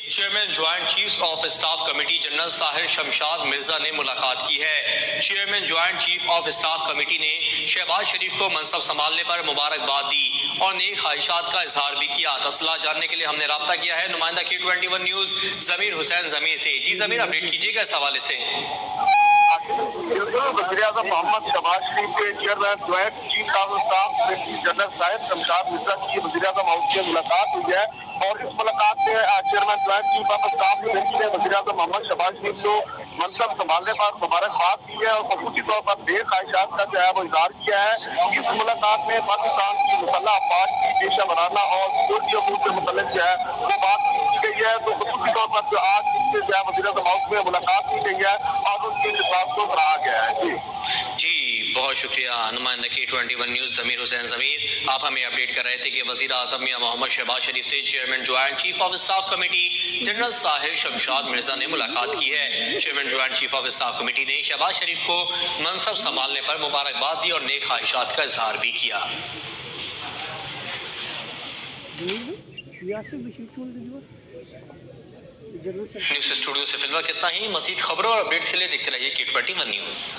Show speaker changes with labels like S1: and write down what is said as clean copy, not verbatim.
S1: Chairman joint chief of staff committee general Tahir Shamshad Mirza نے ملاقات کی ہے۔ Chairman joint chief of staff committee نے شہباز شریف کو منصب سنبھالنے پر مبارکباد دی اور نیک خواہشات کا اظہار بھی کیا۔ تفصیلات جاننے کے لیے ہم نے رابطہ کیا ہے نمائندہ K21 نیوز ضمیر حسین ضمیر سے۔ جی ضمیر، اپڈیٹ کیجیے گا اس حوالے سے۔
S2: وزیر اعظم محمد شہباز شریف کے chairman joint chief of staff general Tahir Shamshad Mirza کی وزیر اعظم ہاؤس سے ملاقات ہوئی ہے اور اس ملاقات میں chairman joint chief of staff نے وزیر اعظم محمد شہباز شریف کو منصب سنبھالنے پر مبارکباد دی ہے اور خصوصی طور پر نیک خواہشات کا جو ہے وہ اظہار کیا ہے۔ اس ملاقات میں پاکستان کی مسلح افواج کی پیشہ ورانہ اور سیکورٹی امور سے متعلق جو ہے وہ بات کی گئی ہے۔ تو خصوصی طور پر جو آج ان سے جو ہے وزیر اعظم ہاؤس میں ملاقات کی گئی ہے اور ان کے خطاب کو سراہا گیا ہے۔
S1: جی بہت شکریہ نمائندہ K21 نیوز ضمیر حسین ضمیر، آپ ہمیں اپڈیٹ کر رہے تھے کہ وزیر اعظم میاں محمد شہباز شریف سے chairman joint chief of staff committee general Tahir Shamshad Mirza نے ملاقات کی ہے۔ Chairman joint chief of staff committee نے شہباز شریف کو منصب سنبھالنے پر مبارکباد دی اور نیک خواہشات کا اظہار بھی کیا۔ نیوز اسٹوڈیو سے فی الوقت اتنا ہی۔ مزید خبروں اور اپڈیٹس کے لیے دیکھتے رہیے K21 نیوز۔